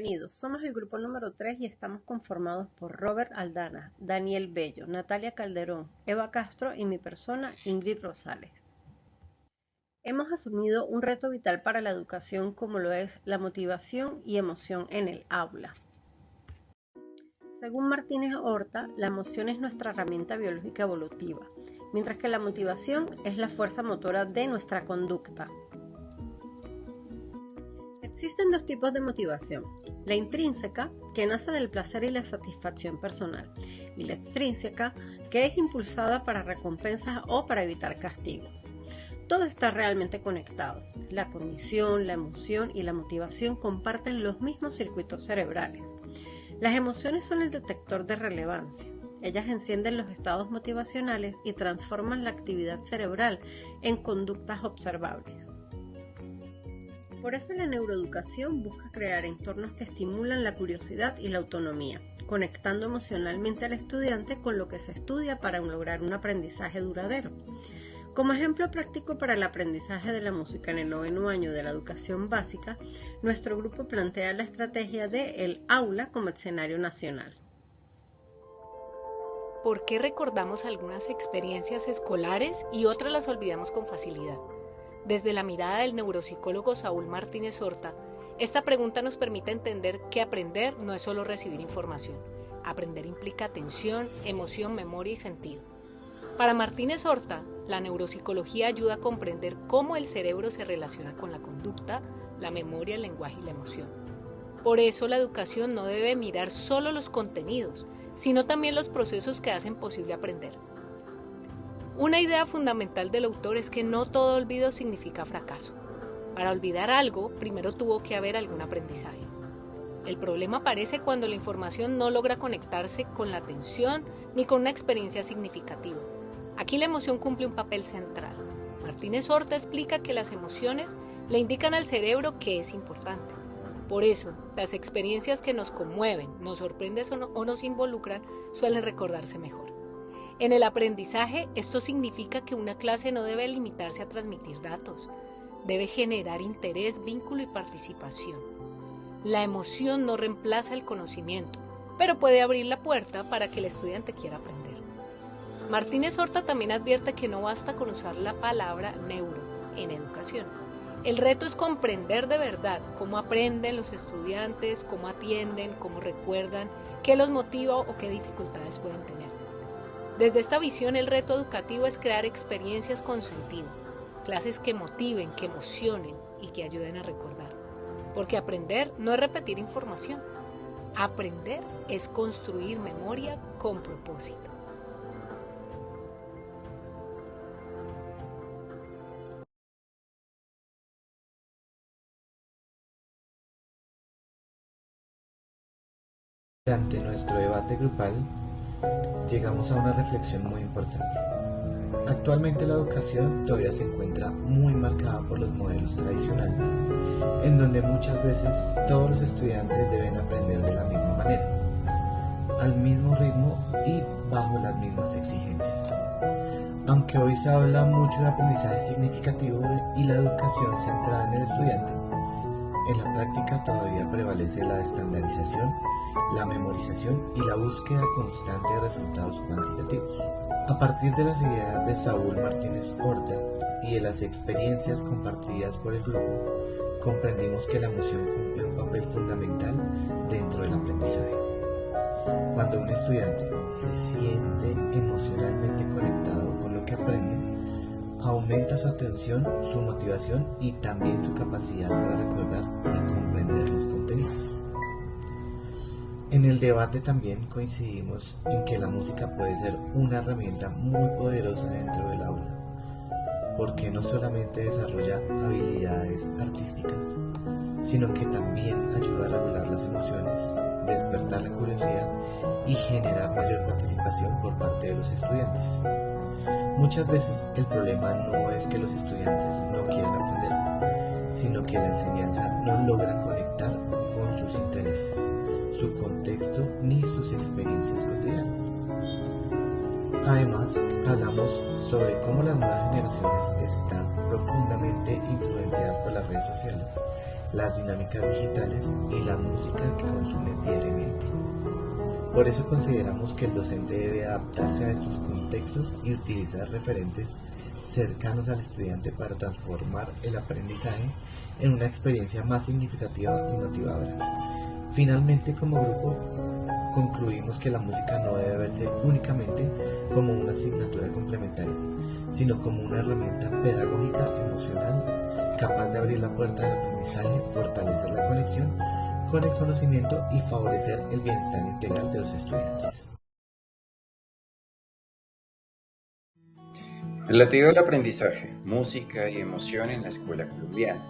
Bienvenidos, somos el grupo número 3 y estamos conformados por Robert Aldana, Daniel Bello, Natalia Calderón, Eva Castro y mi persona, Ingrid Rosales. Hemos asumido un reto vital para la educación como lo es la motivación y emoción en el aula. Según Martínez Horta, la emoción es nuestra herramienta biológica evolutiva, mientras que la motivación es la fuerza motora de nuestra conducta. Existen dos tipos de motivación, la intrínseca, que nace del placer y la satisfacción personal, y la extrínseca, que es impulsada para recompensas o para evitar castigos. Todo está realmente conectado. La cognición, la emoción y la motivación comparten los mismos circuitos cerebrales. Las emociones son el detector de relevancia. Ellas encienden los estados motivacionales y transforman la actividad cerebral en conductas observables. Por eso la neuroeducación busca crear entornos que estimulan la curiosidad y la autonomía, conectando emocionalmente al estudiante con lo que se estudia para lograr un aprendizaje duradero. Como ejemplo práctico para el aprendizaje de la música en el 9º año de la educación básica, nuestro grupo plantea la estrategia de el aula como escenario nacional. ¿Por qué recordamos algunas experiencias escolares y otras las olvidamos con facilidad? Desde la mirada del neuropsicólogo Saúl Martínez Horta, esta pregunta nos permite entender que aprender no es solo recibir información. Aprender implica atención, emoción, memoria y sentido. Para Martínez Horta, la neuropsicología ayuda a comprender cómo el cerebro se relaciona con la conducta, la memoria, el lenguaje y la emoción. Por eso la educación no debe mirar solo los contenidos, sino también los procesos que hacen posible aprender. Una idea fundamental del autor es que no todo olvido significa fracaso. Para olvidar algo, primero tuvo que haber algún aprendizaje. El problema aparece cuando la información no logra conectarse con la atención ni con una experiencia significativa. Aquí la emoción cumple un papel central. Martínez Horta explica que las emociones le indican al cerebro que es importante. Por eso, las experiencias que nos conmueven, nos sorprenden o nos involucran suelen recordarse mejor. En el aprendizaje, esto significa que una clase no debe limitarse a transmitir datos. Debe generar interés, vínculo y participación. La emoción no reemplaza el conocimiento, pero puede abrir la puerta para que el estudiante quiera aprender. Martínez Horta también advierte que no basta con usar la palabra neuro en educación. El reto es comprender de verdad cómo aprenden los estudiantes, cómo atienden, cómo recuerdan, qué los motiva o qué dificultades pueden tener. Desde esta visión, el reto educativo es crear experiencias con sentido, clases que motiven, que emocionen y que ayuden a recordar. Porque aprender no es repetir información. Aprender es construir memoria con propósito. Durante nuestro debate grupal, llegamos a una reflexión muy importante. Actualmente la educación todavía se encuentra muy marcada por los modelos tradicionales, en donde muchas veces todos los estudiantes deben aprender de la misma manera, al mismo ritmo y bajo las mismas exigencias. Aunque hoy se habla mucho de aprendizaje significativo y la educación centrada en el estudiante, en la práctica todavía prevalece la estandarización, la memorización y la búsqueda constante de resultados cuantitativos. A partir de las ideas de Saúl Martínez Horta y de las experiencias compartidas por el grupo, comprendimos que la emoción cumple un papel fundamental dentro del aprendizaje. Cuando un estudiante se siente emocionalmente conectado con lo que aprende, aumenta su atención, su motivación y también su capacidad para recordar y comprender los contenidos. En el debate también coincidimos en que la música puede ser una herramienta muy poderosa dentro del aula, porque no solamente desarrolla habilidades artísticas, sino que también ayuda a regular las emociones, despertar la curiosidad y generar mayor participación por parte de los estudiantes. Muchas veces el problema no es que los estudiantes no quieran aprender, sino que la enseñanza no logra conectar con sus intereses, su contexto ni sus experiencias cotidianas. Además, hablamos sobre cómo las nuevas generaciones están profundamente influenciadas por las redes sociales, las dinámicas digitales y la música que Por eso consideramos que el docente debe adaptarse a estos contextos y utilizar referentes cercanos al estudiante para transformar el aprendizaje en una experiencia más significativa y motivadora. Finalmente, como grupo, concluimos que la música no debe verse únicamente como una asignatura complementaria, sino como una herramienta pedagógica emocional capaz de abrir la puerta del aprendizaje, fortalecer la conexión con el conocimiento y favorecer el bienestar integral de los estudiantes. Relativo al aprendizaje, música y emoción en la escuela colombiana.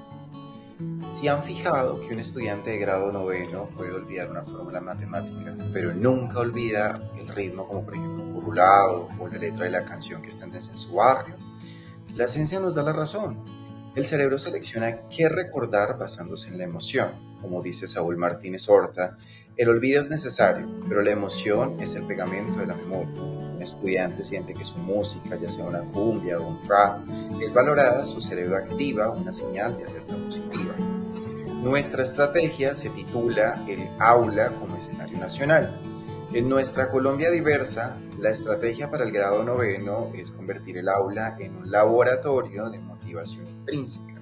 ¿Se han fijado que un estudiante de grado noveno puede olvidar una fórmula matemática, pero nunca olvida el ritmo, como por ejemplo un curulado o la letra de la canción que está en su barrio? La ciencia nos da la razón. El cerebro selecciona qué recordar basándose en la emoción. Como dice Saúl Martínez Horta, el olvido es necesario, pero la emoción es el pegamento de la memoria. Un estudiante siente que su música, ya sea una cumbia o un trap, es valorada, su cerebro activa una señal de alerta positiva. Nuestra estrategia se titula El aula como escenario nacional. En nuestra Colombia diversa, la estrategia para el grado noveno es convertir el aula en un laboratorio de motivación intrínseca.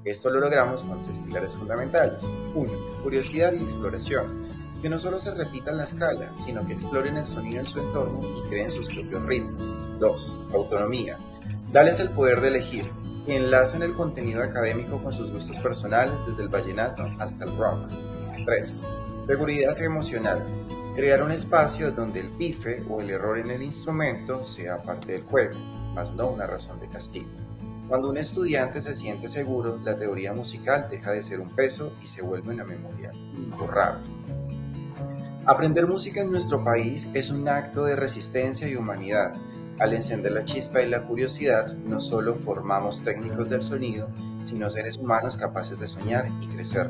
Esto lo logramos con 3 pilares fundamentales. 1. Curiosidad y exploración. Que no solo se repitan la escala, sino que exploren el sonido en su entorno y creen sus propios ritmos. 2. Autonomía. Dales el poder de elegir. Enlacen el contenido académico con sus gustos personales, desde el vallenato hasta el rock. 3. Seguridad emocional. Crear un espacio donde el pife o el error en el instrumento sea parte del juego, más no una razón de castigo. Cuando un estudiante se siente seguro, la teoría musical deja de ser un peso y se vuelve una memoria imborrable. Aprender música en nuestro país es un acto de resistencia y humanidad. Al encender la chispa y la curiosidad, no solo formamos técnicos del sonido, sino seres humanos capaces de soñar y crecer.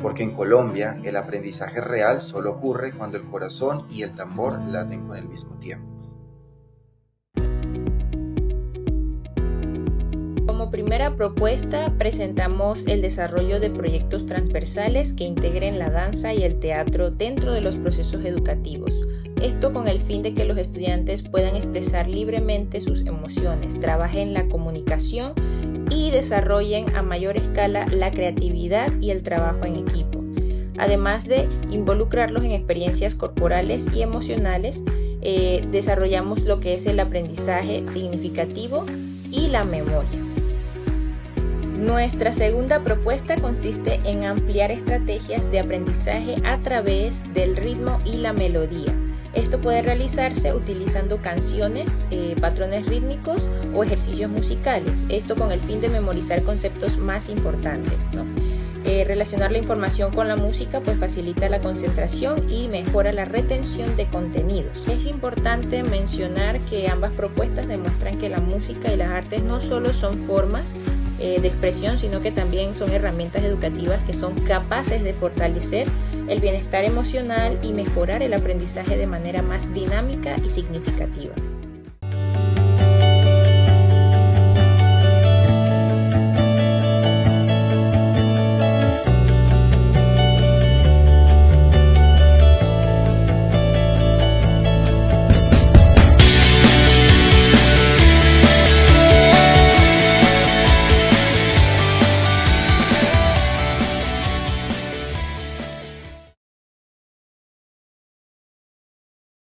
Porque en Colombia, el aprendizaje real solo ocurre cuando el corazón y el tambor laten con el mismo tiempo. Como primera propuesta, presentamos el desarrollo de proyectos transversales que integren la danza y el teatro dentro de los procesos educativos. Esto con el fin de que los estudiantes puedan expresar libremente sus emociones, trabajen la comunicación y desarrollen a mayor escala la creatividad y el trabajo en equipo. Además de involucrarlos en experiencias corporales y emocionales, desarrollamos lo que es el aprendizaje significativo y la memoria. Nuestra segunda propuesta consiste en ampliar estrategias de aprendizaje a través del ritmo y la melodía. Esto puede realizarse utilizando canciones, patrones rítmicos o ejercicios musicales. Esto con el fin de memorizar conceptos más importantes, ¿no? Relacionar la información con la música pues facilita la concentración y mejora la retención de contenidos. Es importante mencionar que ambas propuestas demuestran que la música y las artes no solo son formas de expresión, sino que también son herramientas educativas que son capaces de fortalecer el bienestar emocional y mejorar el aprendizaje de manera más dinámica y significativa.